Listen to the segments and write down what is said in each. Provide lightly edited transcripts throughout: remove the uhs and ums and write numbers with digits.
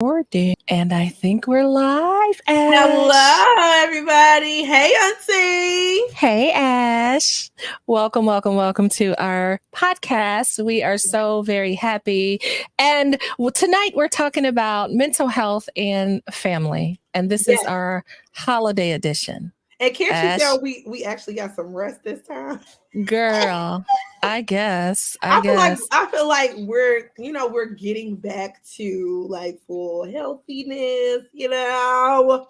Recording, and I think we're live, Ash. Hello, everybody. Hey, Auntie. Hey, Ash. Welcome to our podcast. We are so very happy. And tonight we're talking about mental health and family. And this is Yes. our holiday edition. And can't you Ash, tell we actually got some rest this time? girl, I guess. I feel like we're getting back to like full healthiness, getting our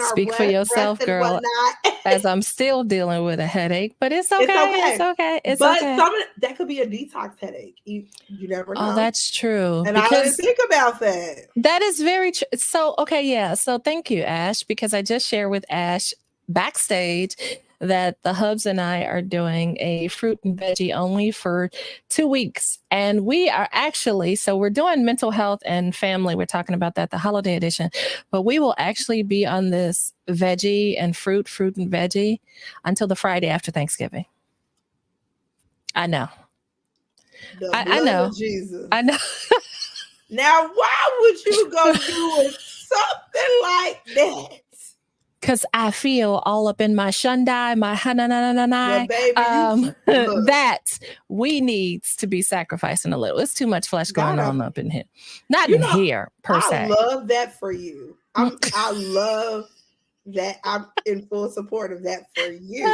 Speak for yourself, rest and girl, whatnot. as I'm still dealing with a headache, but it's It's okay. okay. It's okay. It's but okay. that could be a detox headache. You never know. Oh, that's true. And I didn't think about that. That is very true. So, okay, yeah. So, thank you, Ash, because I just shared with Ash backstage that the Hubs and I are doing a fruit and veggie only for 2 weeks. And we are actually, so we're doing mental health and family. We're talking about that, the holiday edition, but we will actually be on this veggie and fruit and veggie until the Friday after Thanksgiving. I know. The I blood know. of Jesus. I know. Now, why would you go doing something like that? Because I feel all up in my shundai, my hananananai, that we needs to be sacrificing a little. It's too much flesh going on up in here. Not in here, per se. I love that for you. I love that. I'm in full support of that for you.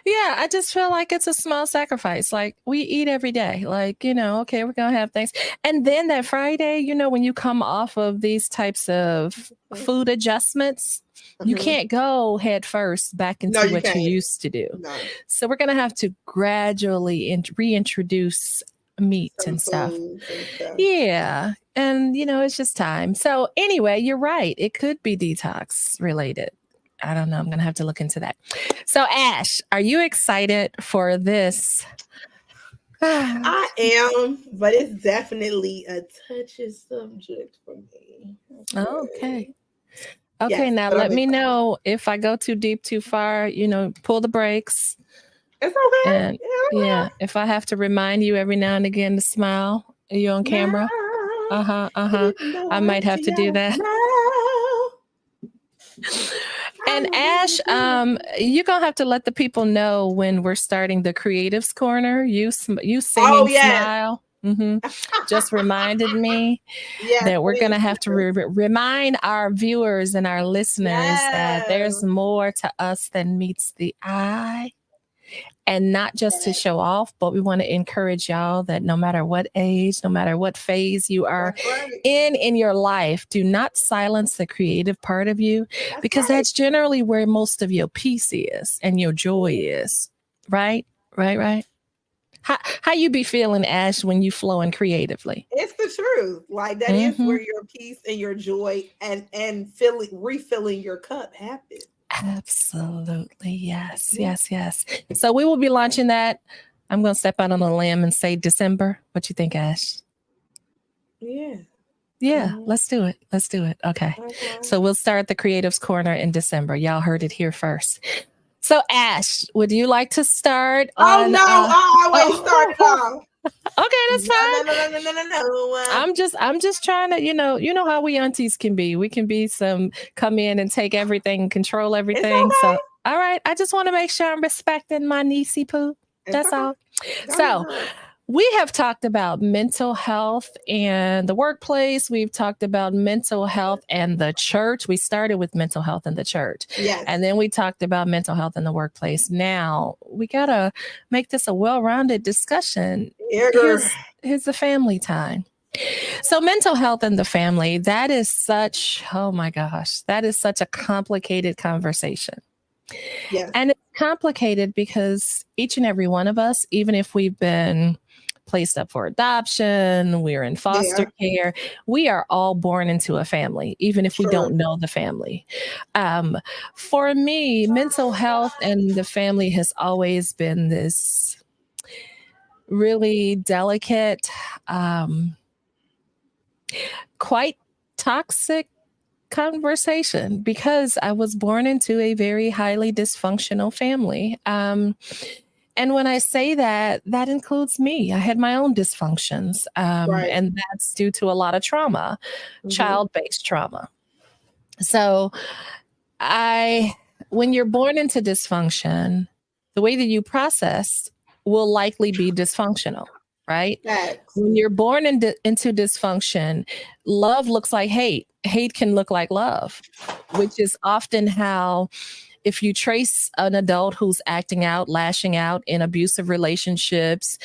Yeah, I just feel like it's a small sacrifice. Like we eat every day. Like, okay, we're going to have things. And then that Friday, when you come off of these types of food adjustments, you can't go head first back into what you used to do. No. So we're going to have to gradually reintroduce meat and stuff. Yeah. And, it's just time. So anyway, you're right. It could be detox related. I don't know. I'm going to have to look into that. So, Ash, are you excited for this? I am, but it's definitely a touchy subject for me. Okay. Yes, now let me know if I go too deep, too far, pull the brakes. It's okay. And yeah, if I have to remind you every now and again to smile, are you on camera? I might have to do that. And Ash, you're going to have to let the people know when we're starting the Creatives Corner. You singing Smile. Just reminded me that we're going to have to remind our viewers and our listeners that there's more to us than meets the eye. And not just to show off, but we want to encourage y'all that no matter what age, no matter what phase you are in your life, do not silence the creative part of you, because that's generally where most of your peace is and your joy is. Right? How you be feeling, Ash, when you flowing creatively? It's the truth. Like that is where your peace and your joy and refilling your cup happens. Absolutely. Yes. So we will be launching that. I'm going to step out on a limb and say December. What you think, Ash? Yeah. Let's do it. Okay. So we'll start the Creatives Corner in December. Y'all heard it here first. So Ash, would you like to start? Start it off. Okay, that's fine. No. I'm just trying to, you know how we aunties can be. We can be come in and take everything, control everything. So, all right. I just want to make sure I'm respecting my niecey poo. That's all. So we have talked about mental health and the workplace. We've talked about mental health and the church. We started with mental health in the church. Yes. And then we talked about mental health in the workplace. Now we got to make this a well-rounded discussion. Here's the family time. So mental health in the family, that is such a complicated conversation. Yes. And it's complicated because each and every one of us, even if we've been placed up for adoption, we're in foster care, we are all born into a family, even if we don't know the family. For me, mental health and the family has always been this really delicate, quite toxic conversation, because I was born into a very highly dysfunctional family. And when I say that, that includes me. I had my own dysfunctions. And that's due to a lot of trauma, child-based trauma. So when you're born into dysfunction, the way that you process will likely be dysfunctional, right? When you're born into dysfunction, love looks like hate. Hate can look like love, which is often how, if you trace an adult who's acting out, lashing out in abusive relationships,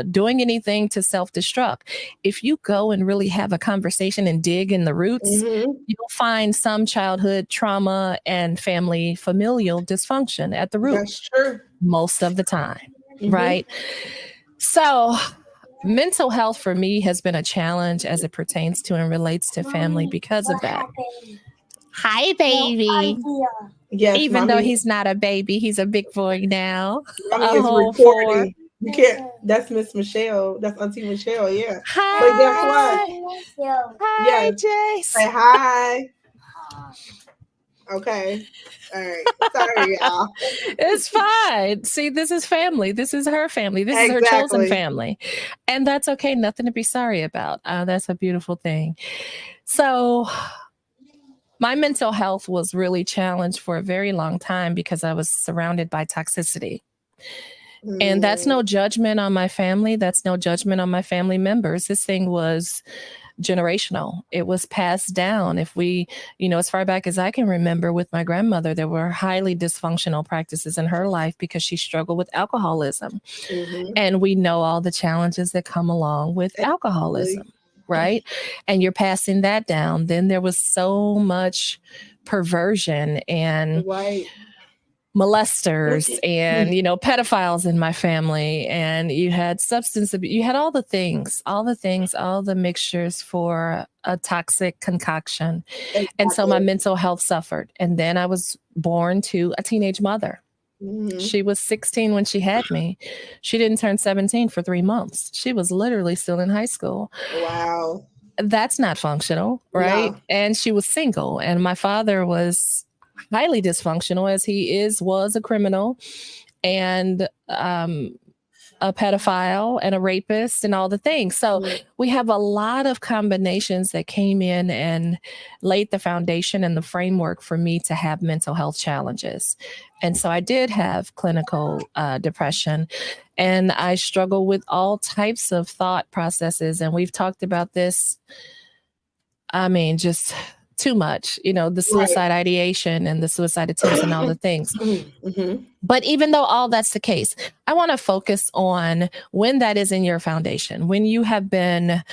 doing anything to self-destruct, if you go and really have a conversation and dig in the roots, you'll find some childhood trauma and familial dysfunction at the root. That's true. Most of the time, right? So mental health for me has been a challenge as it pertains to and relates to family because of that. Hi, baby. Yes, even though he's not a baby, he's a big boy now. Mommy is recording. You can't. That's Miss Michelle. That's Auntie Michelle. Yeah. Hi. But guess what? Hi, Jace. Say hi. Okay. All right. Sorry, y'all. It's fine. See, this is family. This is her family. This is her chosen family. And that's okay. Nothing to be sorry about. That's a beautiful thing. So my mental health was really challenged for a very long time because I was surrounded by toxicity. And that's no judgment on my family. That's no judgment on my family members. This thing was generational. It was passed down. If we, as far back as I can remember with my grandmother, there were highly dysfunctional practices in her life because she struggled with alcoholism. And we know all the challenges that come along with alcoholism. Right. And you're passing that down. Then there was so much perversion and molesters and, pedophiles in my family. And you had substance abuse. You had all the mixtures for a toxic concoction. And so my mental health suffered. And then I was born to a teenage mother. She was 16 when she had me. She didn't turn 17 for 3 months. She was literally still in high school. Wow. That's not functional, right? No. And she was single. And my father was highly dysfunctional, as he was a criminal and a pedophile and a rapist and all the things. So we have a lot of combinations that came in and laid the foundation and the framework for me to have mental health challenges. And so I did have clinical depression, and I struggle with all types of thought processes. And we've talked about this, just too much, the suicide ideation and the suicide attempts and all the things. But even though all that's the case, I want to focus on when that is in your foundation, when you have been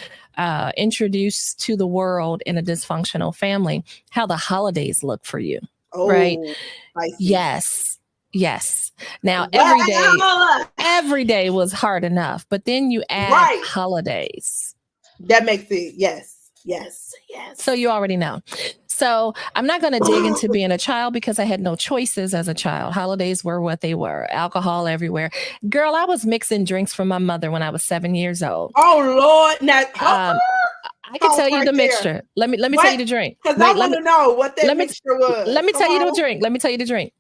introduced to the world in a dysfunctional family, how the holidays look for you, right? Yes. Now, every day was hard enough, but then you add holidays. That makes it, yes. So you already know. So I'm not going to dig into being a child because I had no choices as a child. Holidays were what they were. Alcohol everywhere. Girl, I was mixing drinks for my mother when I was 7 years old. Oh, Lord. Now, I can tell you the mixture. Let me tell you the drink. Because I want to know what that mixture was. Let me tell you the drink.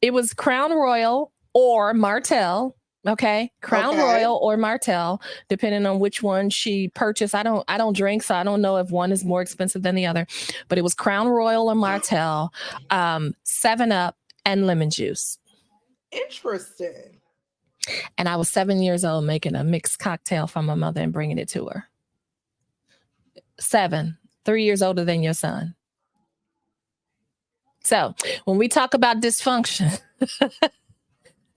It was Crown Royal or Martell. Okay. Crown Royal or Martell, depending on which one she purchased. I don't drink, so I don't know if one is more expensive than the other, but it was Crown Royal or Martell, 7-Up and lemon juice. Interesting. And I was 7 years old making a mixed cocktail for my mother and bringing it to her. 7, 3 years older than your son. So when we talk about dysfunction,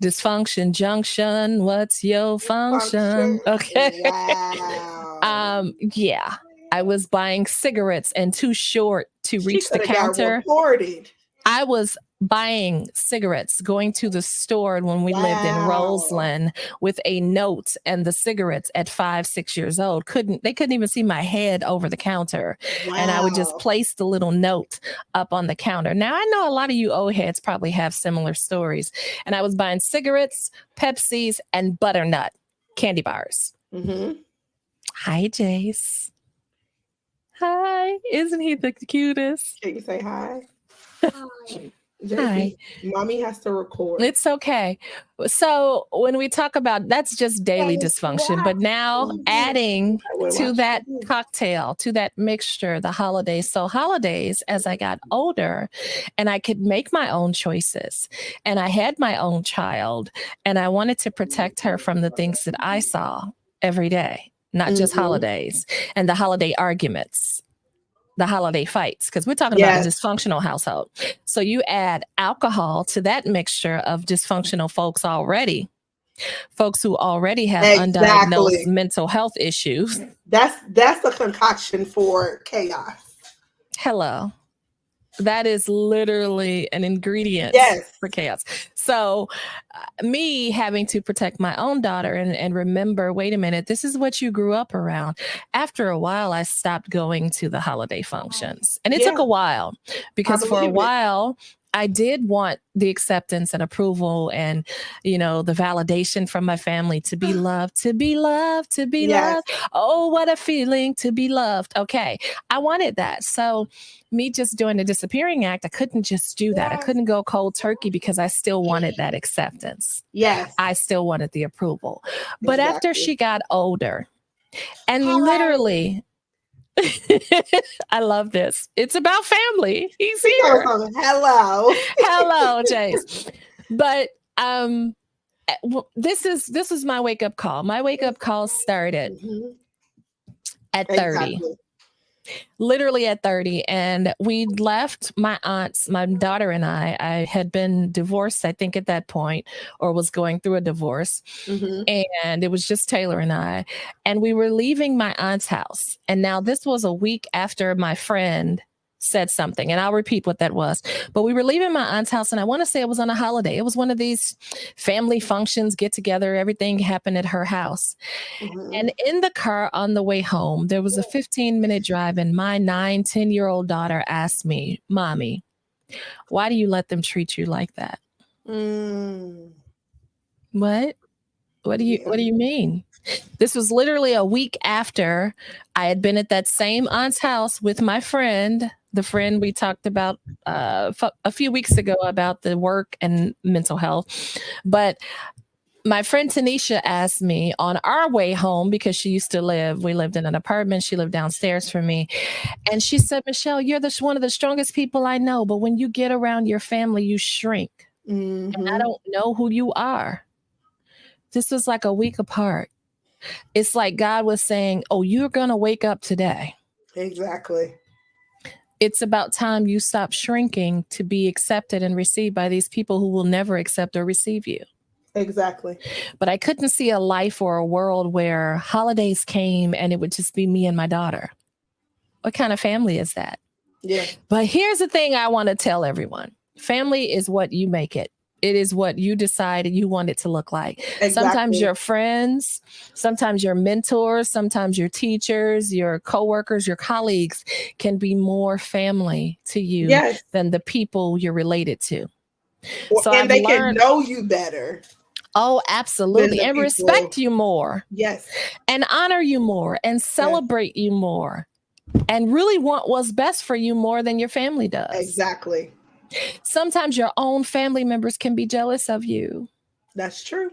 dysfunction junction, what's your function? Okay. Wow. Yeah. I was buying cigarettes and too short to reach the counter. I was buying cigarettes, going to the store when we lived in Roseland with a note and the cigarettes at 5, 6 years old. They couldn't even see my head over the counter. And I would just place the little note up on the counter. Now, I know a lot of you old heads probably have similar stories. And I was buying cigarettes, Pepsis, and butternut candy bars. Hi, Jace. Hi. Isn't he the cutest? Can you say hi? Hi. Mommy has to record. It's okay. So when we talk about that's just daily dysfunction, but now adding to that cocktail, to that mixture, the holidays. So holidays, as I got older and I could make my own choices and I had my own child and I wanted to protect her from the things that I saw every day, not just holidays and the holiday arguments, the holiday fights, because we're talking about a dysfunctional household. So you add alcohol to that mixture of dysfunctional folks already, folks who already have undiagnosed mental health issues. That's a concoction for chaos. Hello. That is literally an ingredient for chaos. So me having to protect my own daughter and remember, wait a minute, this is what you grew up around. After a while, I stopped going to the holiday functions. And it took a while because for a while, I did want the acceptance and approval and, you know, the validation from my family to be loved, to be loved, to be loved. Oh, what a feeling to be loved. Okay. I wanted that. So me just doing the disappearing act, I couldn't just do that. I couldn't go cold turkey because I still wanted that acceptance. Yes. I still wanted the approval. But after she got older and literally, I love this. It's about family. He's here. Hello. Hello, Jace. But this is my wake up call. My wake up call started at 30. Literally at 30. And we left my aunts, my daughter and I had been divorced, I think at that point, or was going through a divorce. And it was just Taylor and I. And we were leaving my aunt's house. And now this was a week after my friend said something, and I'll repeat what that was. But we were leaving my aunt's house, and I want to say it was on a holiday. It was one of these family functions, get together, everything happened at her house. And in the car on the way home, there was a 15-minute drive, and my 9-10-year-old daughter asked me, Mommy, why do you let them treat you like that? What? What do you mean? This was literally a week after I had been at that same aunt's house with my friend, the friend we talked about a few weeks ago about the work and mental health. But my friend Tanisha asked me on our way home, because we lived in an apartment. She lived downstairs from me. And she said, Michelle, you're one of the strongest people I know. But when you get around your family, you shrink. And I don't know who you are. This was like a week apart. It's like God was saying, oh, you're going to wake up today. Exactly. It's about time you stop shrinking to be accepted and received by these people who will never accept or receive you. Exactly. But I couldn't see a life or a world where holidays came and it would just be me and my daughter. What kind of family is that? Yeah. But here's the thing I want to tell everyone. Family is what you make it. It is what you decide you want it to look like. Exactly. Sometimes your friends, sometimes your mentors, sometimes your teachers, your coworkers, your colleagues can be more family to you than the people you're related to. So and they can know you better. Oh, absolutely. And respect you more. Yes. And honor you more and celebrate you more. And really want what's best for you more than your family does. Exactly. Sometimes your own family members can be jealous of you. That's true.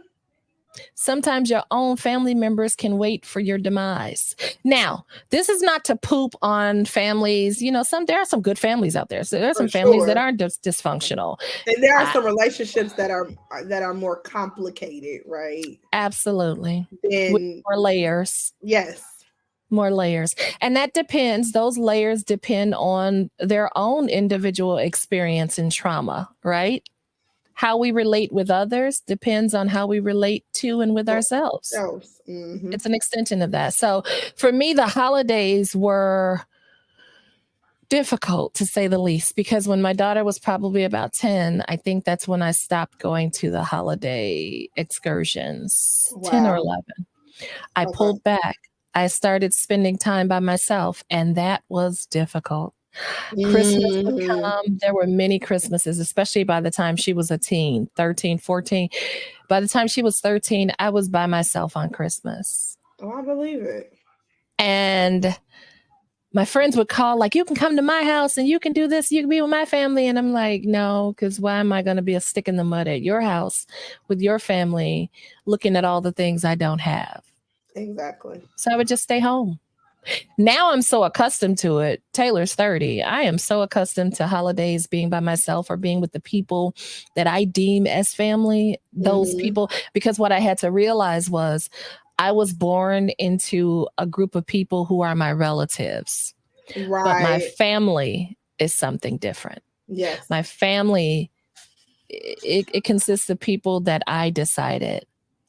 Sometimes your own family members can wait for your demise. Now, this is not to poop on families. You know, there are some good families out there. So there are some families that aren't dysfunctional. And there are some relationships that are more complicated, right? Absolutely. With more layers. Yes. More layers. And that depends. Those layers depend on their own individual experience and trauma, right? How we relate with others depends on how we relate to and with ourselves. It's an extension of that. So for me, the holidays were difficult, to say the least, because when my daughter was probably about 10, I think that's when I stopped going to the holiday excursions. 10 or 11. I pulled back. I started spending time by myself, and that was difficult. Christmas would come. There were many Christmases, especially by the time she was a teen, 13, 14. By the time she was 13, I was by myself on Christmas. Oh, I believe it. And my friends would call like, you can come to my house and you can do this. You can be with my family. And I'm like, no, because why am I going to be a stick in the mud at your house with your family looking at all the things I don't have? Exactly. So I would just stay home. Now I'm so accustomed to it. Taylor's 30. I am so accustomed to holidays being by myself or being with the people that I deem as family, those people, because what I had to realize was I was born into a group of people who are my relatives. Right. But my family is something different. Yes. My family, it consists of people that I decided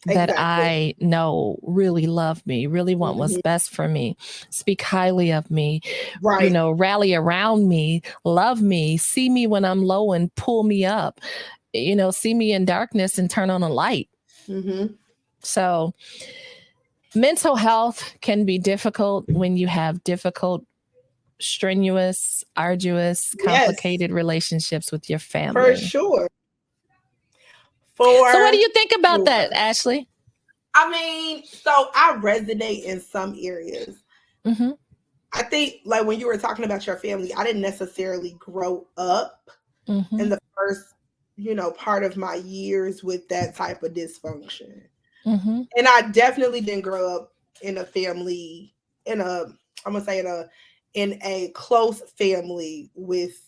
that I know really love me, really want what's best for me, speak highly of me, right. Rally around me, love me, see me when I'm low and pull me up, see me in darkness and turn on a light. So mental health can be difficult when you have difficult, strenuous, arduous, complicated relationships with your family. For sure. So what do you think about that, Ashley? I mean, so I resonate in some areas. I think like when you were talking about your family, I didn't necessarily grow up in the first, part of my years with that type of dysfunction. And I definitely didn't grow up in a family, in a close family with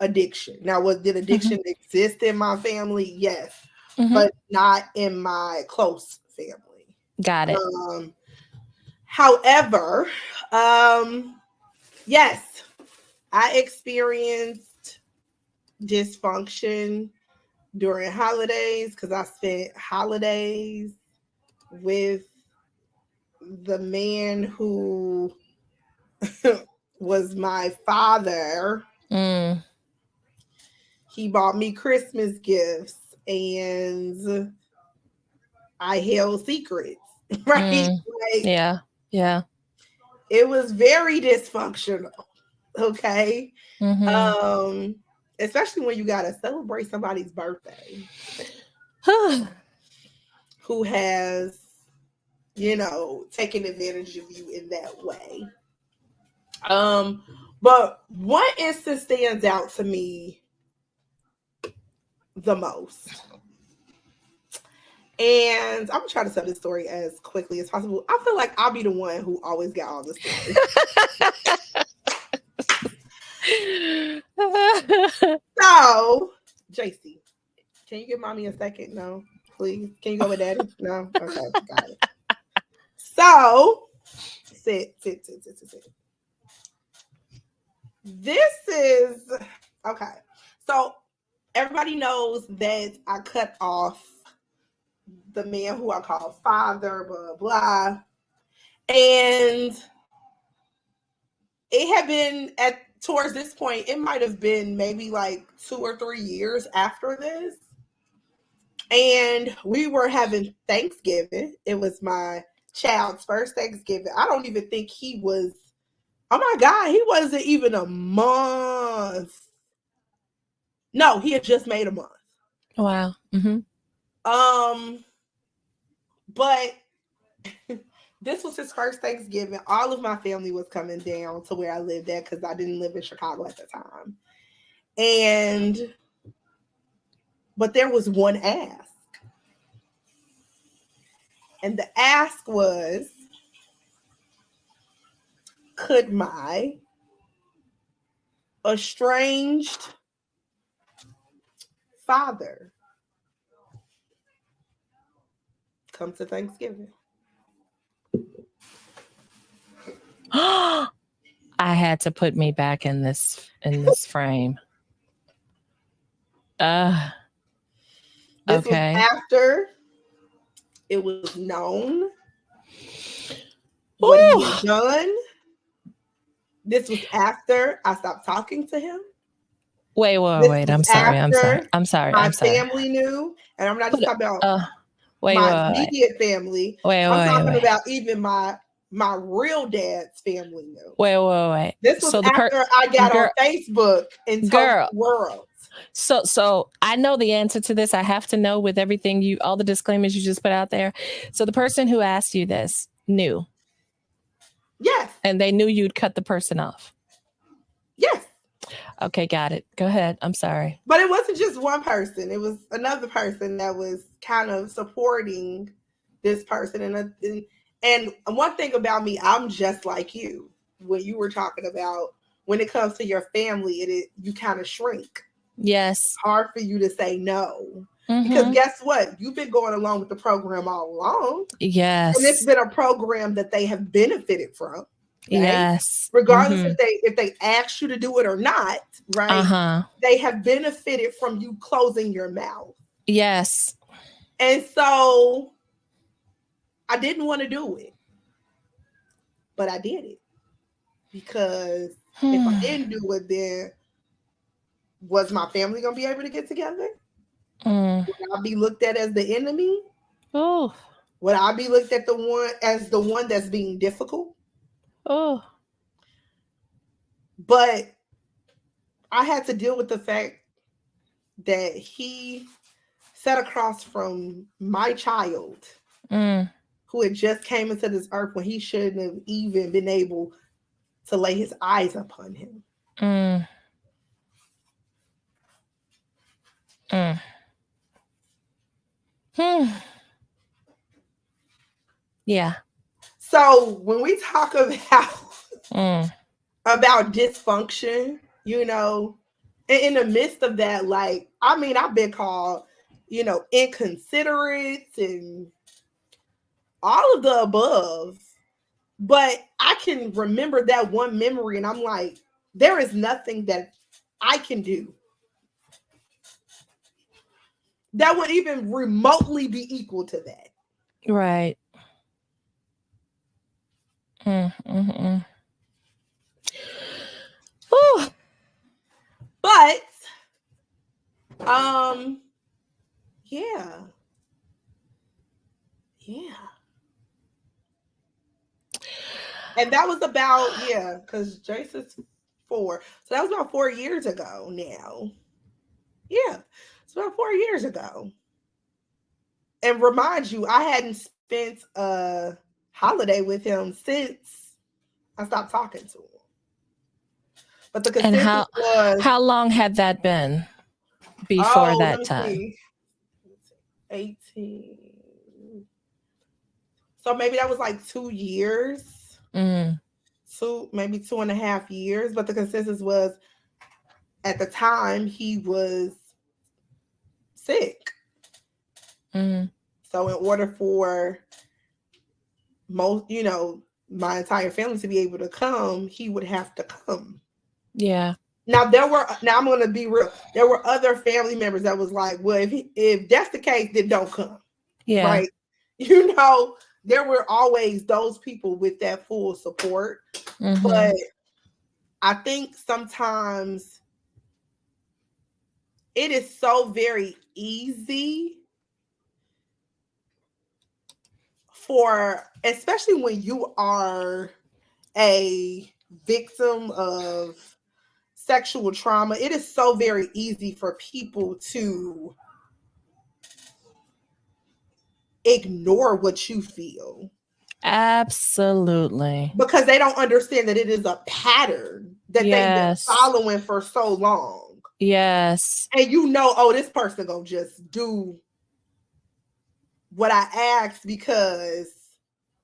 addiction. Now, did addiction exist in my family? Yes, but not in my close family. Got it. However, yes, I experienced dysfunction during holidays because I spent holidays with the man who was my father. He bought me Christmas gifts and I held secrets, right? Yeah. It was very dysfunctional. Okay. Especially when you gotta celebrate somebody's birthday who has, taken advantage of you in that way. But one instance stands out to me the most. And I'm gonna try to tell this story as quickly as possible. I feel like I'll be the one who always got all the stories. So, JC, can you give mommy a second? No, please. Can you go with daddy? No? Okay, got it. So, sit. This is, okay. So, everybody knows that I cut off the man who I call father, blah, blah. And it had been towards this point, it might have been maybe like 2 or 3 years after this. And we were having Thanksgiving. It was my child's first Thanksgiving. I don't even think he was, oh my God, he wasn't even a month. No, he had just made a month. Wow. But this was his first Thanksgiving. All of my family was coming down to where I lived at because I didn't live in Chicago at the time. But there was one ask. And the ask was, could my estranged father come to Thanksgiving? I had to put me back in this frame. This okay. was after it was known what he had done. This was after I stopped talking to him. Wait. I'm sorry. My family knew, and I'm not just talking about my immediate family. I'm talking about even my real dad's family knew. Wait. This was after I got on Facebook and told the world. So I know the answer to this. I have to know with everything all the disclaimers you just put out there. So the person who asked you this knew. Yes. And they knew you'd cut the person off. Yes. Okay, got it. Go ahead. I'm sorry. But it wasn't just one person. It was another person that was kind of supporting this person. And one thing about me, I'm just like you. When you were talking about when it comes to your family, you kind of shrink. Yes. It's hard for you to say no. Because guess what? You've been going along with the program all along. Yes. And it's been a program that they have benefited from. Okay? Yes. Regardless if they ask you to do it or not, right? They have benefited from you closing your mouth. Yes. And so I didn't want to do it. But I did it. Because if I didn't do it, then was my family going to be able to get together? Would I be looked at as the enemy? Oh. Would I be looked at as the one that's being difficult? Oh. But I had to deal with the fact that he sat across from my child who had just came into this earth when he shouldn't have even been able to lay his eyes upon him. Yeah. So when we talk about dysfunction, you know, in the midst of that, like, I mean, I've been called, you know, inconsiderate and all of the above, but I can remember that one memory and I'm like, there is nothing that I can do that would even remotely be equal to that. Right. But yeah. And that was about, because Jason's 4. So that was about 4 years ago now. Yeah, it's about 4 years ago. And remind you, I hadn't spent a holiday with him since I stopped talking to him. But the consensus was... How long had that been before that time? See. 18. So maybe that was like 2 years. Maybe 2.5 years. But the consensus was, at the time, he was sick. So in order for my entire family to be able to come, he would have to come. Yeah. Now I'm going to be real. There were other family members that was like, well, if that's the case, then don't come. Yeah. Right. You know, there were always those people with that full support. But I think sometimes it is so very easy especially when you are a victim of sexual trauma, it is so very easy for people to ignore what you feel. Absolutely. Because they don't understand that it is a pattern that they've been following for so long. Yes. And this person gonna just do what I asked because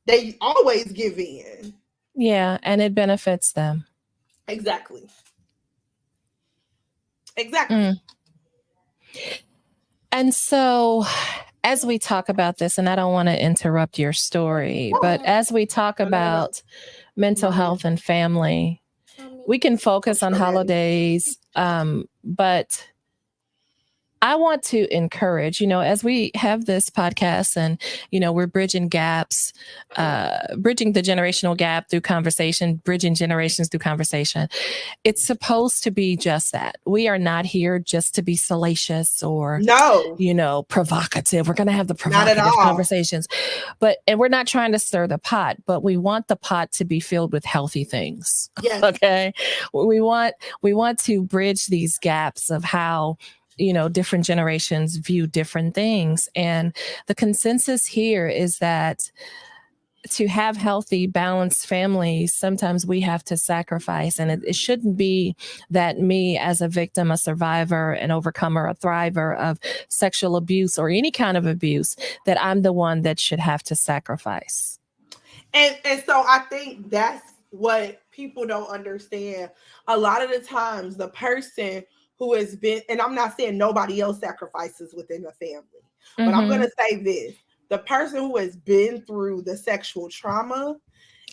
they always give in. Yeah, and it benefits them. Exactly. And so, as we talk about this, and I don't want to interrupt your story, but as we talk about mental health and family, we can focus on holidays, but I want to encourage, as we have this podcast and, we're bridging gaps, bridging the generational gap through conversation, bridging generations through conversation. It's supposed to be just that. We are not here just to be salacious or, provocative. We're going to have the provocative conversations, and we're not trying to stir the pot, but we want the pot to be filled with healthy things. Yes. Okay. We want to bridge these gaps of how, different generations view different things. And the consensus here is that to have healthy, balanced families, sometimes we have to sacrifice. And it shouldn't be that me as a victim, a survivor, an overcomer, a thriver of sexual abuse or any kind of abuse, that I'm the one that should have to sacrifice. And so I think that's what people don't understand. A lot of the times, the person who has been, and I'm not saying nobody else sacrifices within the family, but I'm going to say this. The person who has been through the sexual trauma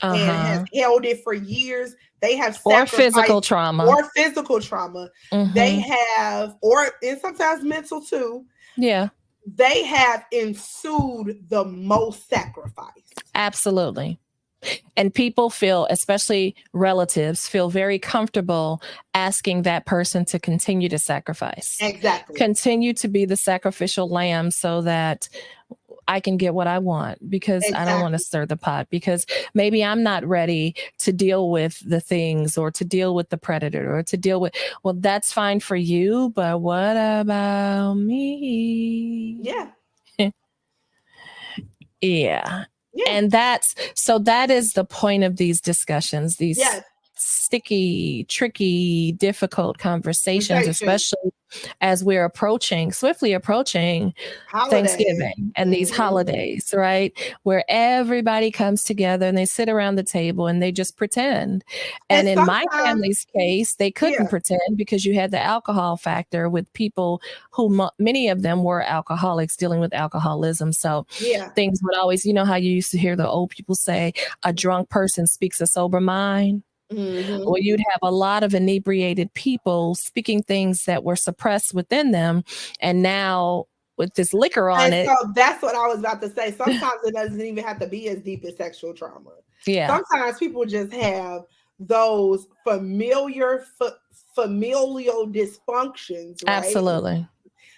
and has held it for years, they have sacrificed, or physical trauma, they have, and sometimes mental too. Yeah. They have ensued the most sacrifice. Absolutely. And people feel, especially relatives, feel very comfortable asking that person to continue to sacrifice. Exactly. Continue to be the sacrificial lamb so that I can get what I want, because I don't want to stir the pot, because maybe I'm not ready to deal with the things or to deal with the predator or to deal with, well, that's fine for you, but what about me? Yeah. Yeah. And that is the point of these discussions, these sticky, tricky, difficult conversations, especially as we're swiftly approaching Thanksgiving and these holidays, right? Where everybody comes together and they sit around the table and they just pretend. And in my family's case, they couldn't pretend because you had the alcohol factor with people who many of them were alcoholics dealing with alcoholism. So things would always, you know how you used to hear the old people say, a drunk person speaks a sober mind. Or you'd have a lot of inebriated people speaking things that were suppressed within them. And now with this liquor on it. So that's what I was about to say. Sometimes it doesn't even have to be as deep as sexual trauma. Yeah. Sometimes people just have those familial dysfunctions, right? Absolutely.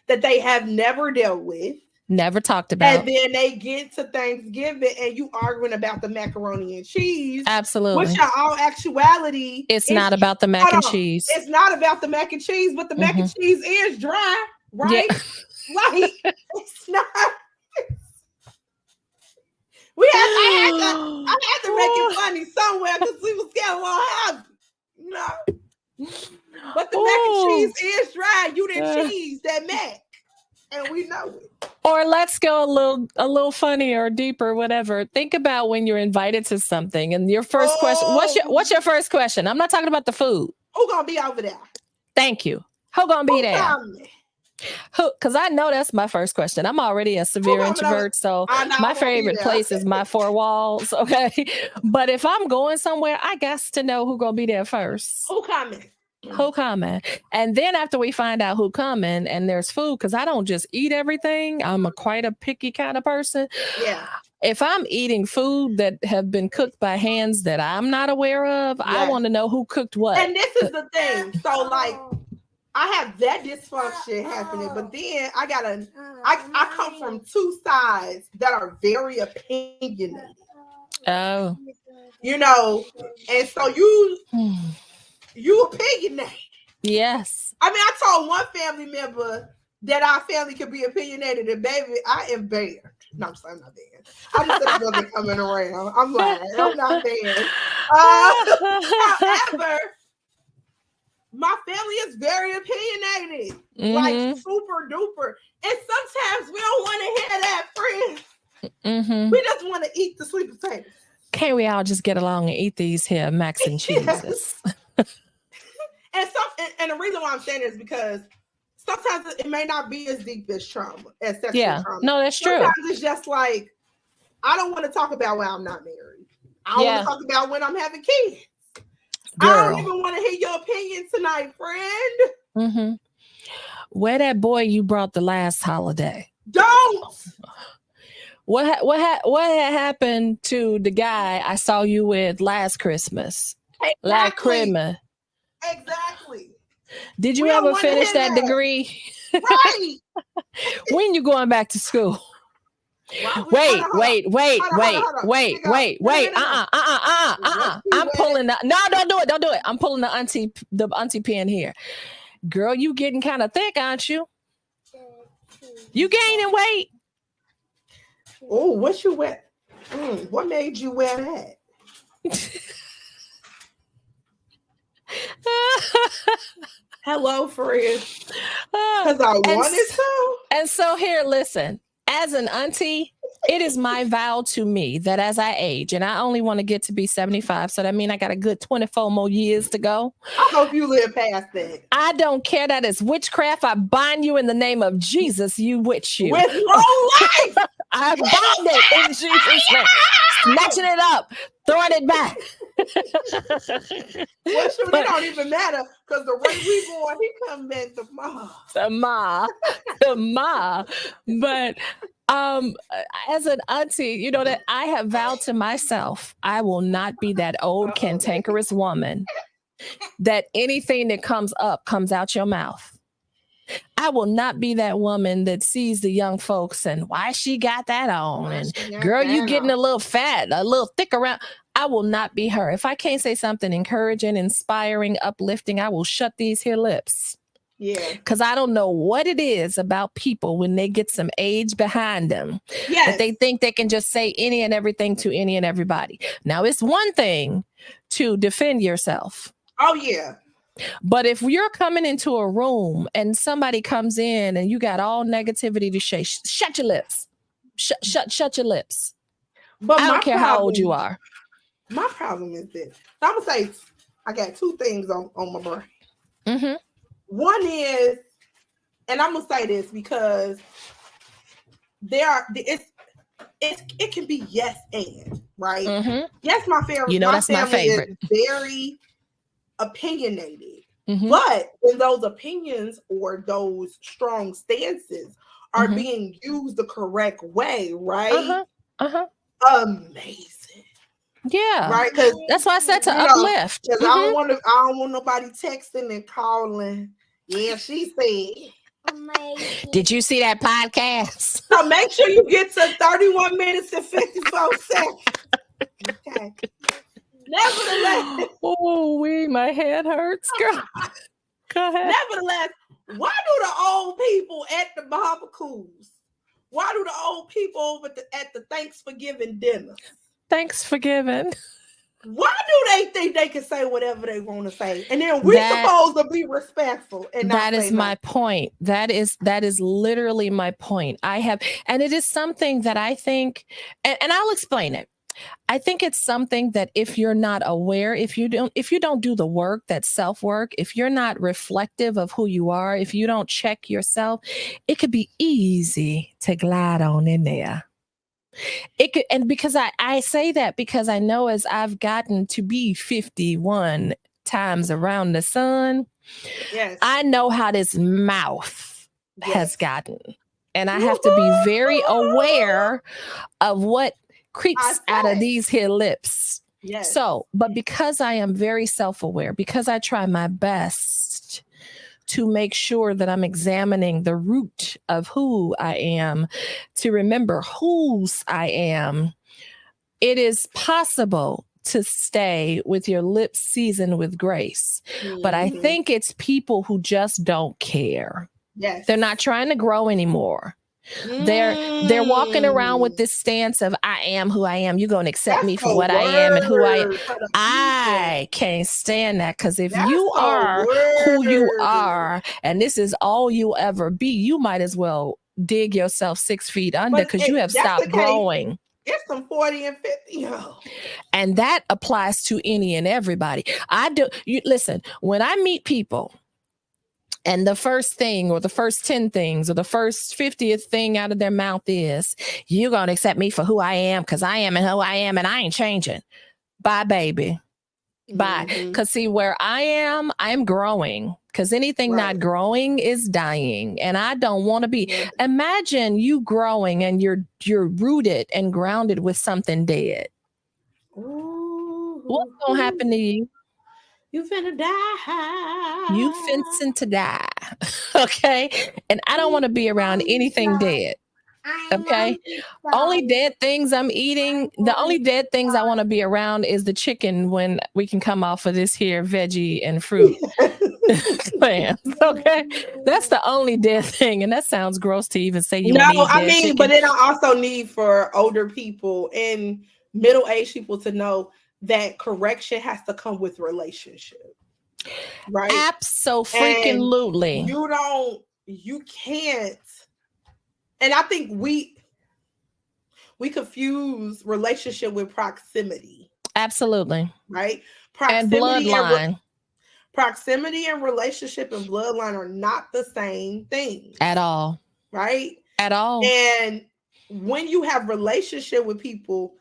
That they have never dealt with. Never talked about. And then they get to Thanksgiving and you arguing about the macaroni and cheese. Absolutely. Which in all actuality, it's not about the mac and cheese. It's not about the mac and cheese, but the mac and cheese is dry, right? Like, it's not. I had to make it funny somewhere because we was getting a little happy. No. But the mac and cheese is dry. You didn't cheese that mac. And we know it. Or let's go a little funnier or deeper, whatever. Think about when you're invited to something and your first question. What's your first question? I'm not talking about the food. Who gonna be over there? Thank you. Who gonna be there? Because I know that's my first question. I'm already a severe introvert, so my favorite place is my four walls. Okay, but if I'm going somewhere, I got to know who gonna be there first. Who coming? Who coming? And then after we find out who coming and there's food, because I don't just eat everything. I'm quite a picky kind of person. Yeah. If I'm eating food that have been cooked by hands that I'm not aware of, I want to know who cooked what. And this is the thing. So like, I have that dysfunction happening, but then I come from two sides that are very opinionated. Oh. You know, and so you opinionated. Yes. I mean, I told one family member that our family could be opinionated, and baby, I am banned. No, I'm sorry, I'm not banned. I just said it wasn't coming around. I'm lying. I'm not banned. However, my family is very opinionated, like super duper. And sometimes we don't want to hear that, friends. We just want to eat the sweet potatoes. Can't we all just get along and eat these here macs and cheeses? And the reason why I'm saying this is because sometimes it may not be as deep as trauma, as sexual trauma. No, that's true. Sometimes it's just like, I don't want to talk about when I'm not married. I want to talk about when I'm having kids. Girl. I don't even want to hear your opinion tonight, friend. Where that boy you brought the last holiday? Don't. What had happened to the guy I saw you with last Christmas? Exactly. Last Christmas. Exactly. Did you ever finish that degree? Right. When you going back to school? Wait. I'm pulling the don't do it. I'm pulling the auntie pin here. Girl, you getting kind of thick, aren't you? You gaining weight? Oh, what you wet? What made you wear that? Hello, friend. Because I wanted to. And so here, listen, as an auntie, it is my vow to me that as I age, and I only want to get to be 75, so that means I got a good 24 more years to go. I hope you live past that. I don't care. That is witchcraft. I bind you in the name of Jesus, you witch you. With long life! I bind it in Jesus' name. Snatching it up, throwing it back. Well, shoot, it don't even matter because the way we going, he come back the ma. But as an auntie, you know that I have vowed to myself, I will not be that old cantankerous woman that anything that comes up comes out your mouth. I will not be that woman that sees the young folks and why she got that on, and girl, you getting a little fat, a little thick around. I will not be her. If I can't say something encouraging, inspiring, uplifting, I will shut these here lips. Yeah. Because I don't know what it is about people when they get some age behind them that they think they can just say any and everything to any and everybody. Now, it's one thing to defend yourself. Oh, yeah. But if you're coming into a room and somebody comes in and you got all negativity to say, shut your lips. Shut your lips. But I don't care how old you are. My problem is this. I'm going to say I got two things on my brain. Mm-hmm. One is, and I'm going to say this because it can be yes and, right? Mm-hmm. Yes, my favorite. You know, that's my favorite. Is very opinionated. Mm-hmm. But when those opinions or those strong stances are being used the correct way, right? Amazing. Yeah. Right. Because that's why I said to uplift. Because I don't want nobody texting and calling. Yeah, she said. Amazing. Did you see that podcast? So make sure you get to 31 minutes and 54 seconds. Okay. Nevertheless. Oh, my head hurts, girl. Go ahead. Nevertheless, why do the old people at the barbecues? Why do the old people over at the Thanksgiving dinner? Thanksgiving. Why do they think they can say whatever they want to say? And then we're supposed to be respectful. And that is my point. That is literally my point. And it is something that I think, and I'll explain it. I think it's something that if you're not aware, if you don't do the work, that self-work, if you're not reflective of who you are, if you don't check yourself, it could be easy to glide on in there. It could, and because I say that because I know as I've gotten to be 51 times around the sun, I know how this mouth has gotten. And I have to be very aware of what creeps out of these here lips. Yes. So, but because I am very self-aware, because I try my best to make sure that I'm examining the root of who I am, to remember whose I am, it is possible to stay with your lips seasoned with grace. Mm-hmm. But I think it's people who just don't care. Yes. They're not trying to grow anymore. They're walking around with this stance of I am who I am. You're going to accept me for what I am and who I am. I can't stand that, because if you are who you are and this is all you'll ever be, you might as well dig yourself 6 feet under, because you have stopped growing. It's some 40 and 50. And that applies to any and everybody. Listen, when I meet people, and the first thing or the first 10 things or the first 50th thing out of their mouth is, you're going to accept me for who I am because I am and who I am and I ain't changing. Bye, baby. Bye. Because see, where I am, I'm growing, because anything not growing is dying. And I don't want to be. Yeah. Imagine you growing and you're rooted and grounded with something dead. Ooh. What's going to happen to you? You finna die. You finna to die. Okay. And I don't want to be around anything dead. Okay. Only dead things I'm eating. The only dead things I want to be around is the chicken when we can come off of this here veggie and fruit. Clams. Okay. That's the only dead thing. And that sounds gross to even say you No, want to eat I dead mean, chicken. but then I also need for older people and middle-aged people to know that correction has to come with relationship. Right? Absolutely. You can't. And I think we confuse relationship with proximity. Absolutely. Right? And bloodline. Proximity and relationship and bloodline are not the same thing. At all. Right? At all. And when you have relationship with people,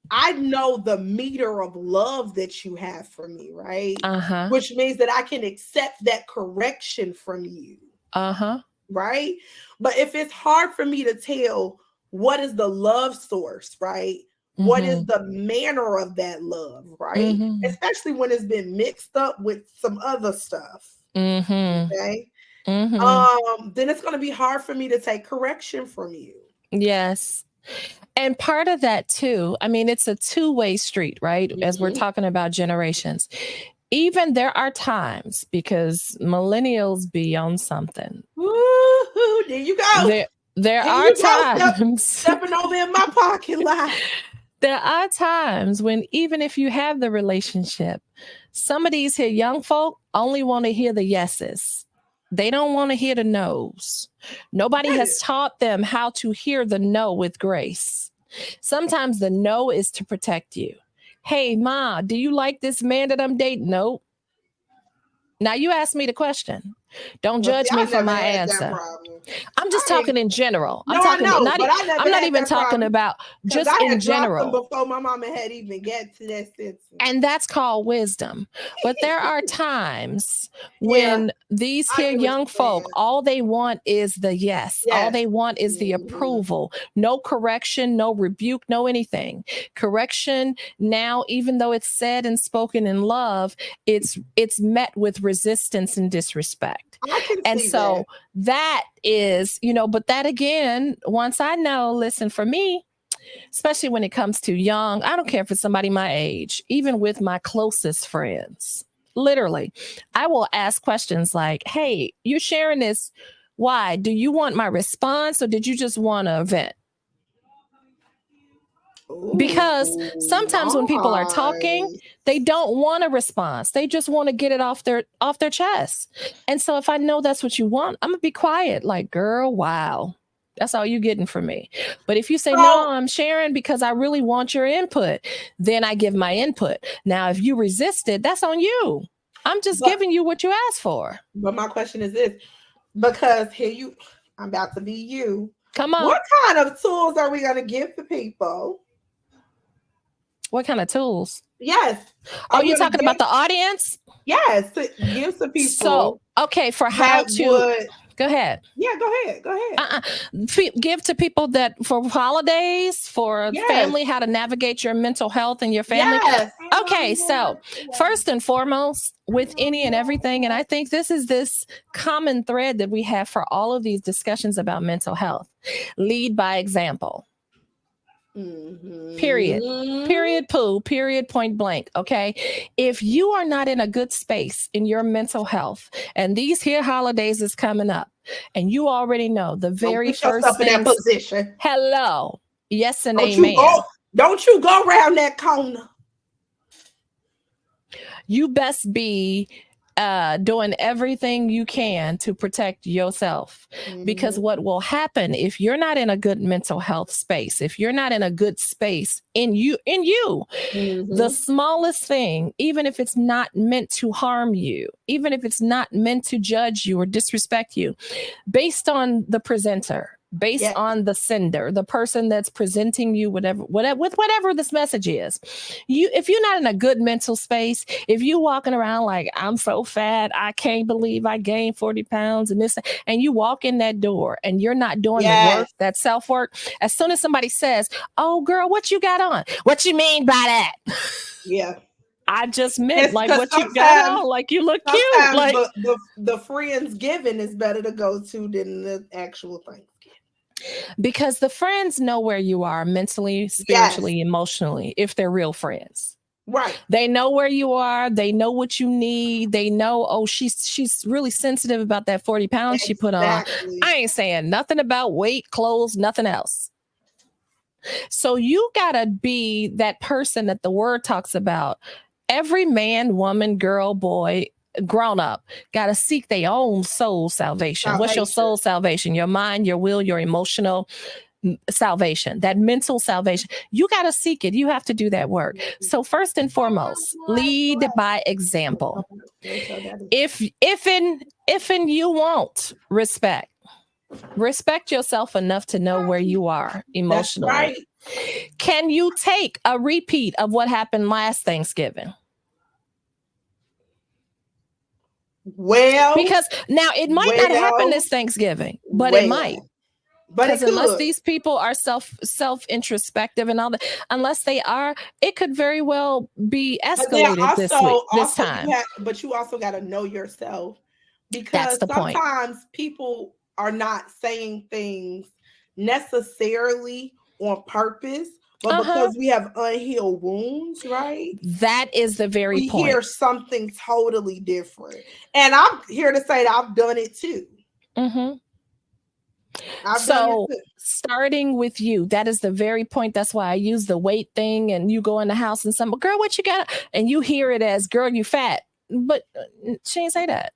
I know the meter of love that you have for me, right? Uh-huh. Which means that I can accept that correction from you. Uh-huh. Right? But if it's hard for me to tell what is the love source, right? Mm-hmm. What is the manner of that love, right? Mm-hmm. Especially when it's been mixed up with some other stuff. Mm-hmm. Okay. Mm-hmm. Then it's going to be hard for me to take correction from you. Yes. And part of that too, I mean, it's a two-way street, right? Mm-hmm. As we're talking about generations. Even there are times, because millennials be on something. Woo-hoo, there you go. There are times. Stepping over in my parking lot. There are times when even if you have the relationship, some of these here young folk only want to hear the yeses. They don't want to hear the no's. Nobody has taught them how to hear the no with grace. Sometimes the no is to protect you. Hey, Ma, do you like this man that I'm dating? Nope. Now you ask me the question. Don't judge me for my answer. I'm just talking in general. I'm talking. I'm not even talking about just in general. Before my mama had even get to that sense. And that's called wisdom. But there are times when these here young folk, all they want is the yes. All they want is the approval. No correction, no rebuke, no anything. Correction now, even though it's said and spoken in love, it's met with resistance and disrespect. And so that is, but that again, once I know, listen, for me, especially when it comes to young, I don't care if it's somebody my age, even with my closest friends, literally, I will ask questions like, hey, you're sharing this. Why? Do you want my response or did you just want to vent? Because sometimes when people are talking, they don't want a response. They just want to get it off their chest. And so if I know that's what you want, I'm going to be quiet. Like, girl, wow. That's all you're getting from me. But if you say, no, I'm sharing because I really want your input, then I give my input. Now, if you resist it, that's on you. I'm just giving you what you asked for. But my question is this, because I'm about to be you. Come on. What kind of tools are we going to give to people? What kind of tools? Yes. Oh, you're talking about the audience? Yes. To give to people. So, okay, for how to... Go ahead. Yeah, go ahead. Give to people that for holidays, for family, how to navigate your mental health and your family. Yes. Okay, so first and foremost, with any and everything, and I think this is this common thread that we have for all of these discussions about mental health. Lead by example. Mm-hmm. Period, poo, period, point blank. Okay. If you are not in a good space in your mental health, and these here holidays is coming up, and you already know the very first thing. In that position. Hello. Yes and amen. Don't you go around that corner. You best be doing everything you can to protect yourself. Because what will happen if you're not in a good mental health space, if you're not in a good space in you, the smallest thing, even if it's not meant to harm you, even if it's not meant to judge you or disrespect you, based on the presenter, based on the sender, the person that's presenting you whatever this message is. If you're not in a good mental space, if you walking around like, I'm so fat, I can't believe I gained 40 pounds and this, and you walk in that door and you're not doing the work, that self-work, as soon as somebody says, oh girl, what you got on? What you mean by that? Yeah. I just meant like what you got on, like you look cute. Like the friends giving is better to go to than the actual thing. Because the friends know where you are mentally, spiritually, emotionally, if they're real friends. Right. They know where you are. They know what you need. They know, oh, she's really sensitive about that 40 pounds she put on. I ain't saying nothing about weight, clothes, nothing else. So you gotta be that person that the word talks about. Every man, woman, girl, boy, grown up, gotta seek their own soul salvation. What's your soul salvation? Your mind, your will, your emotional salvation, that mental salvation. You got to seek it. You have to do that work. So first and foremost, lead by example. If you won't respect yourself enough to know where you are emotionally. Right. Can you take a repeat of what happened last Thanksgiving? Well, because now it might not happen this Thanksgiving, but it might. Because unless these people are self introspective and all that, unless they are, it could very well be escalated this time. But you also got to know yourself, because sometimes people are not saying things necessarily on purpose, but because we have unhealed wounds, right? That is the very point. We hear something totally different, and I'm here to say that I've done it too. So starting with you, that is the very point. That's why I use the weight thing. And you go in the house and some girl, what you got? And you hear it as, girl, you fat. But she didn't say that.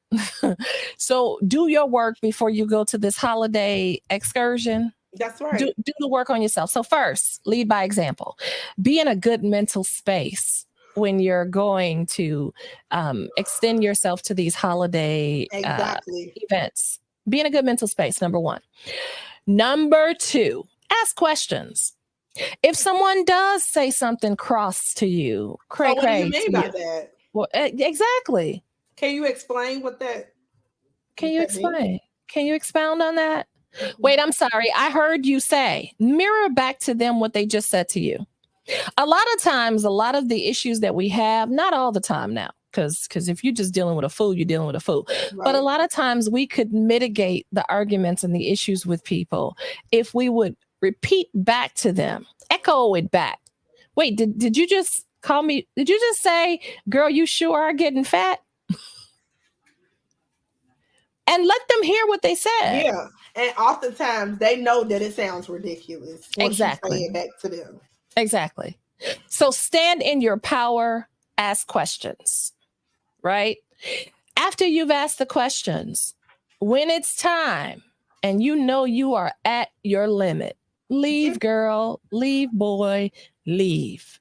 So do your work before you go to this holiday excursion. That's right. Do the work on yourself. So first, lead by example. Be in a good mental space when you're going to extend yourself to these holiday events. Be in a good mental space, number one. Number two, ask questions. If someone does say something cross to you, what do you mean by that? Well, exactly. Can you explain what that? Can you explain? Can you expound on that? Wait, I'm sorry. I heard you say, mirror back to them what they just said to you. A lot of times, a lot of the issues that we have, not all the time now, because if you're just dealing with a fool, you're dealing with a fool. Right. But a lot of times we could mitigate the arguments and the issues with people if we would repeat back to them, echo it back. Wait, did you just call me? Did you just say, girl, you sure are getting fat? And let them hear what they said. Yeah. And oftentimes they know that it sounds ridiculous. Exactly. You say it back to them. Exactly. So stand in your power, ask questions, right? After you've asked the questions, when it's time and you know you are at your limit, leave, girl, leave, boy, leave.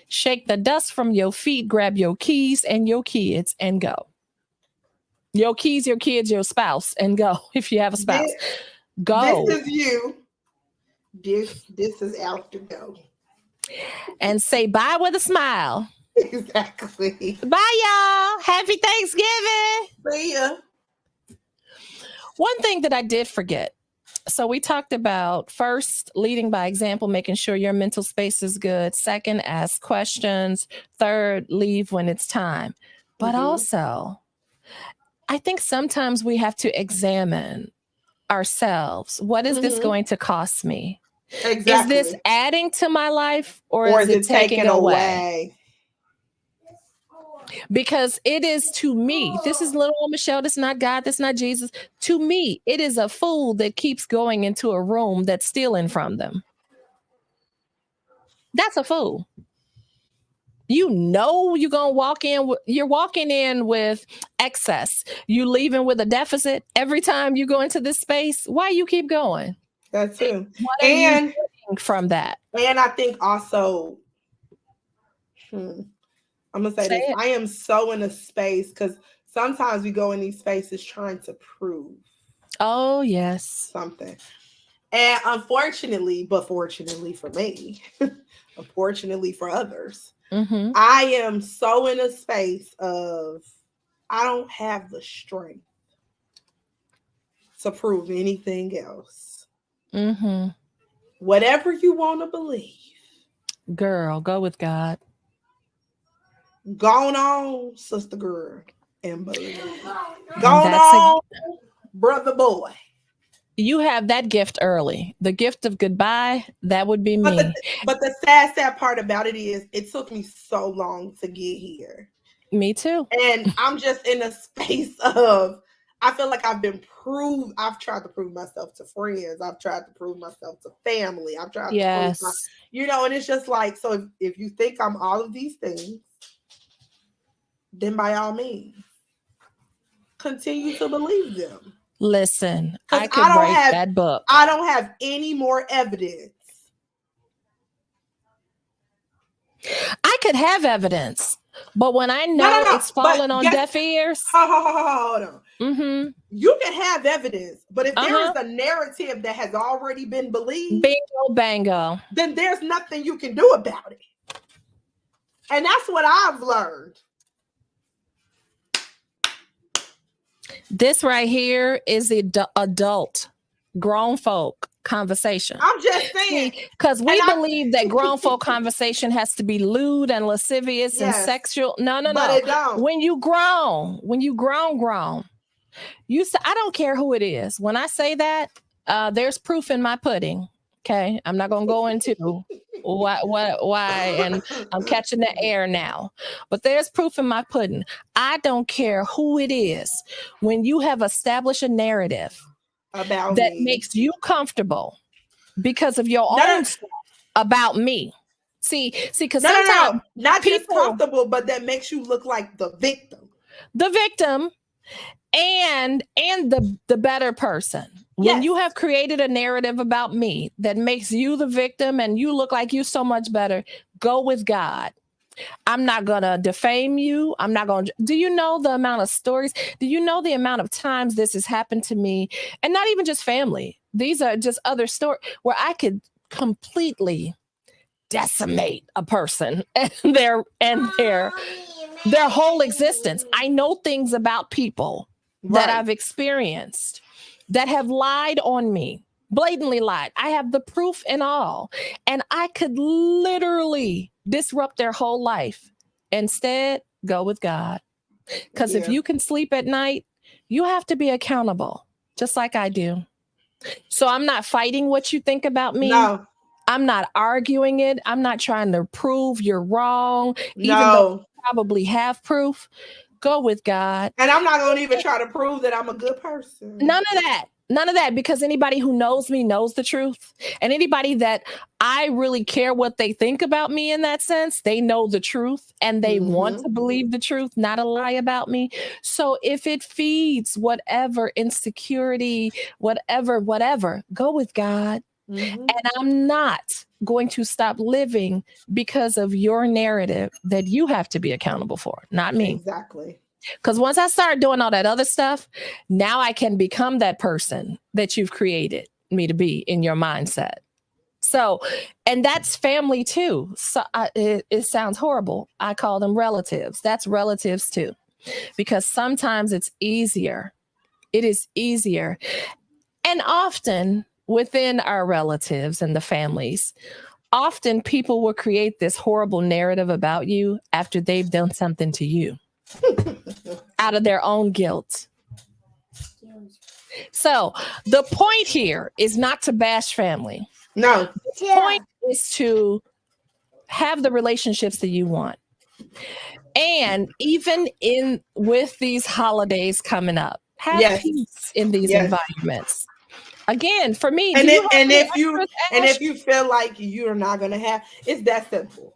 Shake the dust from your feet, grab your keys and your kids and go. Your keys, your kids, your spouse, and go. If you have a spouse, go. This is you. This is out to go. And say bye with a smile. Exactly. Bye, y'all. Happy Thanksgiving. See ya. One thing that I did forget. So we talked about first, leading by example, making sure your mental space is good. Second, ask questions. Third, leave when it's time. But also, I think sometimes we have to examine ourselves. What is this going to cost me? Exactly. Is this adding to my life or is it taking away? Because it is, to me, this is little old Michelle, this is not God, this is not Jesus. To me, it is a fool that keeps going into a room that's stealing from them. That's a fool. You know you're going to walk in, you're walking in with excess. You leaving with a deficit every time you go into this space. Why you keep going? That's true. What are you getting from that? And I think also, I'm going to say this. I am so in a space because sometimes we go in these spaces trying to prove. Oh, yes. Something. And unfortunately, but fortunately for me, unfortunately for others, I am so in a space of I don't have the strength to prove anything else. Whatever you want to believe. Girl, go with God. Gone on, sister girl, and believe. Gone on, brother boy. You have that gift early. The gift of goodbye, that would be me. But the sad part about it is it took me so long to get here. Me too. And I'm just in a space of, I feel like I've tried to prove myself to friends. I've tried to prove myself to family. I've tried to prove and it's just like, so if you think I'm all of these things, then by all means, continue to believe them. Listen, I could write that book. I don't have any more evidence. I could have evidence, but when I know it's falling on deaf ears. Hold on. Mm-hmm. You can have evidence, but if there is a narrative that has already been believed, bingo, bango, then there's nothing you can do about it. And that's what I've learned. This right here is the adult, grown folk conversation. I'm just saying. Because we believe that grown folk conversation has to be lewd and lascivious and sexual. No. But it don't. When you grown, you say, I don't care who it is. When I say that, there's proof in my pudding. Okay. I'm not going to go into why, and I'm catching the air now. But there's proof in my pudding. I don't care who it is. When you have established a narrative about that me, makes you comfortable because of your own stuff about me. See, because sometimes not just comfortable, but that makes you look like the victim. The victim and the better person. When you have created a narrative about me that makes you the victim and you look like you so much better, go with God. I'm not going to defame you. I'm not going to. Do you know the amount of stories? Do you know the amount of times this has happened to me? And not even just family. These are just other stories where I could completely decimate a person and their whole existence. I know things about people that I've experienced that have lied on me, blatantly lied. I have the proof and all. And I could literally disrupt their whole life. Instead, go with God. Because if you can sleep at night, you have to be accountable, just like I do. So I'm not fighting what you think about me. No. I'm not arguing it. I'm not trying to prove you're wrong, even though you probably have proof. Go with God. And I'm not going to even try to prove that I'm a good person. None of that, because anybody who knows me knows the truth. And anybody that I really care what they think about me in that sense, they know the truth and they want to believe the truth, not a lie about me. So if it feeds whatever insecurity, whatever, go with God. And I'm not going to stop living because of your narrative that you have to be accountable for, not me. Exactly. Because once I start doing all that other stuff, now I can become that person that you've created me to be in your mindset. So, and that's family too. So it sounds horrible. I call them relatives. That's relatives too, because sometimes it's easier. It is easier. And often within our relatives and the families, often people will create this horrible narrative about you after they've done something to you out of their own guilt. So the point here is not to bash family. No. The point is to have the relationships that you want. And even with these holidays coming up, have peace in these environments. Again, for me, if you feel like you're not going to have, it's that simple.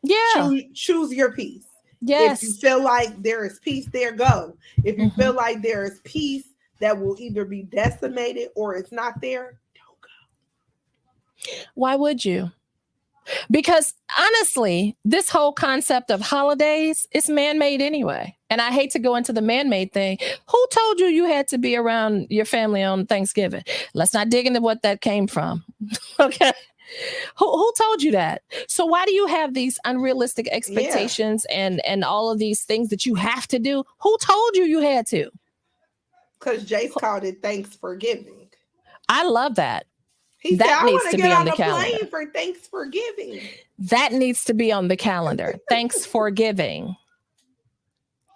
Yeah. Choose your peace. Yes. If you feel like there is peace there, go. If you feel like there is peace that will either be decimated or it's not there, don't go. Why would you? Because honestly, this whole concept of holidays is man-made anyway. And I hate to go into the man-made thing. Who told you had to be around your family on Thanksgiving? Let's not dig into what that came from. Okay. Who told you that? So why do you have these unrealistic expectations and all of these things that you have to do? Who told you had to? Because Jace called it Thanksgiving. I love that. He said, I want to get on the plane for Thanksgiving. That needs to be on the calendar. Thanks for giving.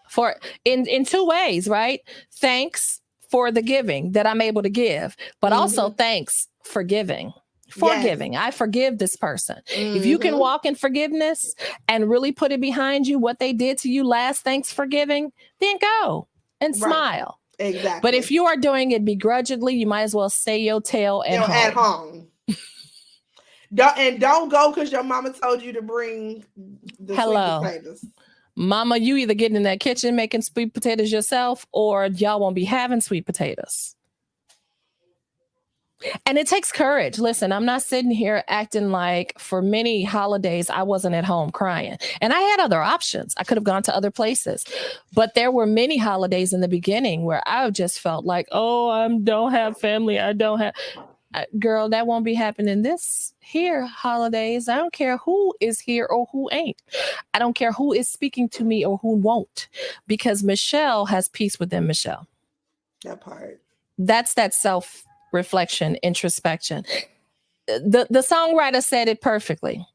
For in two ways, right? Thanks for the giving that I'm able to give, but also thanks for giving. Forgiving. I forgive this person. If you can walk in forgiveness and really put it behind you, what they did to you last Thanksgiving, then go and smile. Exactly. But if you are doing it begrudgingly, you might as well stay your tail at home. Don't go because your mama told you to bring the sweet potatoes. Mama, you either get in that kitchen making sweet potatoes yourself, or y'all won't be having sweet potatoes. And it takes courage. Listen, I'm not sitting here acting like for many holidays I wasn't at home crying. And I had other options. I could have gone to other places. But there were many holidays in the beginning where I just felt like, oh, I don't have family. I don't have... Girl, that won't be happening this here holidays. I don't care who is here or who ain't. I don't care who is speaking to me or who won't. Because Michelle has peace within Michelle. That part. That's that self-reflection, introspection. The songwriter said it perfectly.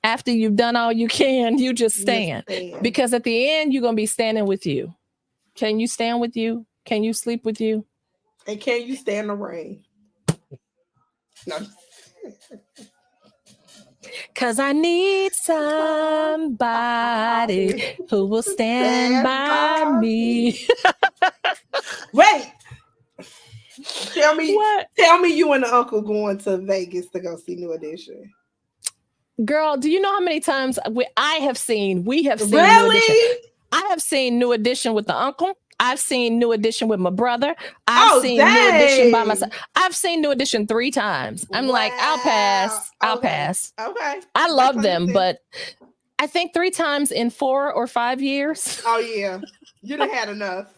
After you've done all you can, you just stand. Because at the end, you're going to be standing with you. Can you stand with you? Can you sleep with you? And can you stand the rain? No. Cause I need somebody who will stand by me. Wait. Tell me you and the uncle going to Vegas to go see New Edition. Girl, do you know how many times we have seen really? New Edition? I have seen New Edition with the uncle. I've seen New Edition with my brother. I've seen New Edition by myself. I've seen New Edition 3 times. I'm like, I'll pass. Okay. I love them, but I think 3 times in 4 or 5 years. Oh yeah. You done had enough.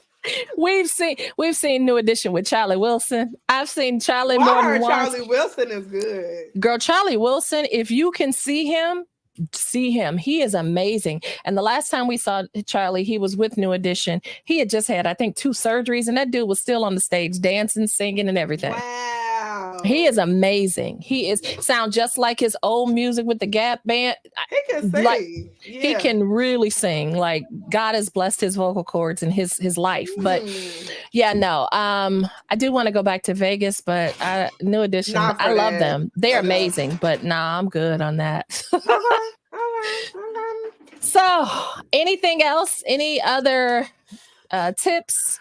We've seen New Edition with Charlie Wilson. I've seen Charlie more than once. Charlie Wilson is good. Girl, Charlie Wilson, if you can see him. He is amazing. And the last time we saw Charlie, he was with New Edition. He had just had, I think, 2 surgeries, and that dude was still on the stage dancing, singing, and everything. Wow. He is amazing. He sound just like his old music with the Gap Band. He can sing. He can really sing. Like, God has blessed his vocal cords and his life. But yeah, no. I do want to go back to Vegas, but New Edition, I love them. They're amazing, but I'm good on that. So, anything else? Any other tips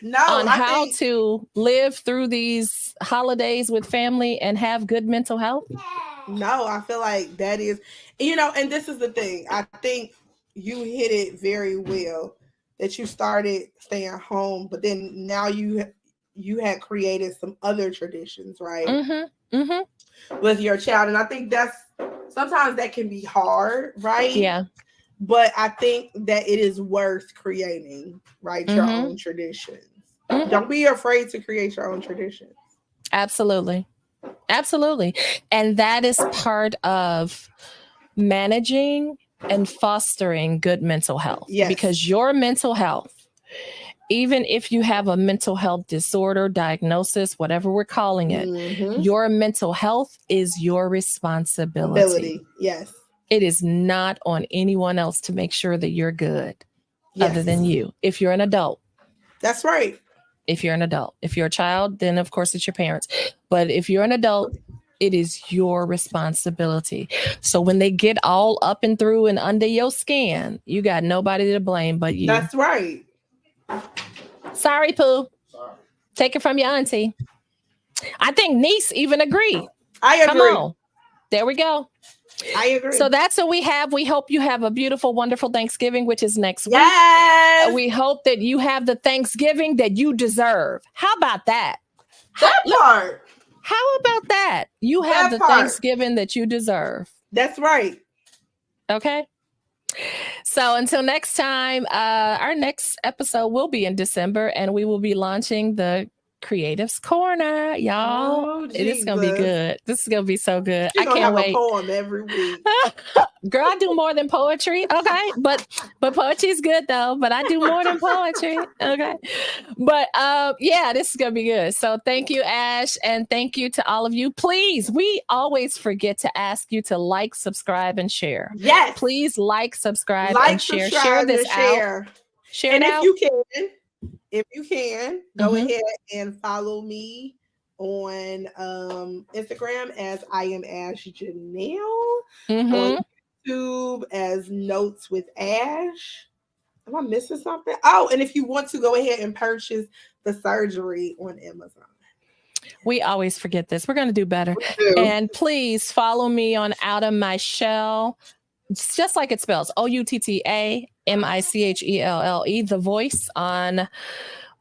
on how to live through these holidays with family and have good mental health? No, I feel like that is, and this is the thing. I think you hit it very well that you started staying home, but then now you had created some other traditions, right? With your child. And I think sometimes that can be hard, right? Yeah. But I think that it is worth creating, right? Your own traditions. Don't be afraid to create your own traditions. Absolutely. And that is part of managing and fostering good mental health. Yes. Because your mental health, even if you have a mental health disorder, diagnosis, whatever we're calling it, your mental health is your responsibility. Yes. It is not on anyone else to make sure that you're good other than you. If you're an adult. That's right. If you're an adult. If you're a child, then of course it's your parents. But if you're an adult, it is your responsibility. So when they get all up and through and under your skin, you got nobody to blame but you. That's right. Sorry, Pooh. Sorry. Take it from your auntie. I think niece even agreed. I agree. Come on. There we go. I agree. So that's what we have. We hope you have a beautiful, wonderful Thanksgiving, which is next week. Yes. We hope that you have the Thanksgiving that you deserve. How about that? That part. How about that? You have the Thanksgiving that you deserve. That's right. Okay. So until next time, our next episode will be in December, and we will be launching the Creatives Corner, y'all. Oh, it is gonna be good. This is gonna be so good. You're I can't wait. A poem every week. Girl, I do more than poetry. Okay, but poetry is good though. But I do more than poetry. Okay, but yeah, this is gonna be good. So thank you, Ash, and thank you to all of you. Please, we always forget to ask you to like, subscribe, and share. Yes, please like, subscribe, and share. Share this out. Share it out. If you can. if you can, go ahead and follow me on Instagram as I am Ash Janelle, on YouTube as Notes with Ash. Am I missing something? Oh, and if you want to, go ahead and purchase the surgery on Amazon. We always forget this. We're going to do better. And please follow me on Out of My Shell. It's just like it spells, OUTTAMICHELLE, The Voice, on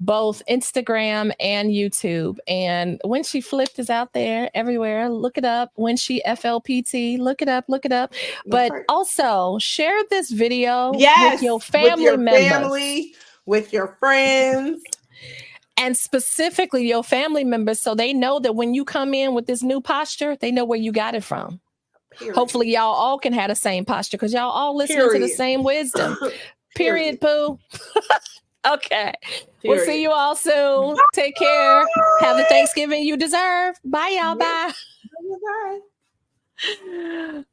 both Instagram and YouTube. And When She Flipped is out there everywhere. Look it up. When She FLPT. Look it up. But also share this video with your family members. With your friends. And specifically your family members, so they know that when you come in with this new posture, they know where you got it from. Period. Hopefully y'all all can have the same posture because y'all all listening to the same wisdom. Period, Pooh. Okay. We'll see you all soon. Bye. Take care. Have the Thanksgiving you deserve. Bye, y'all. Bye. Bye.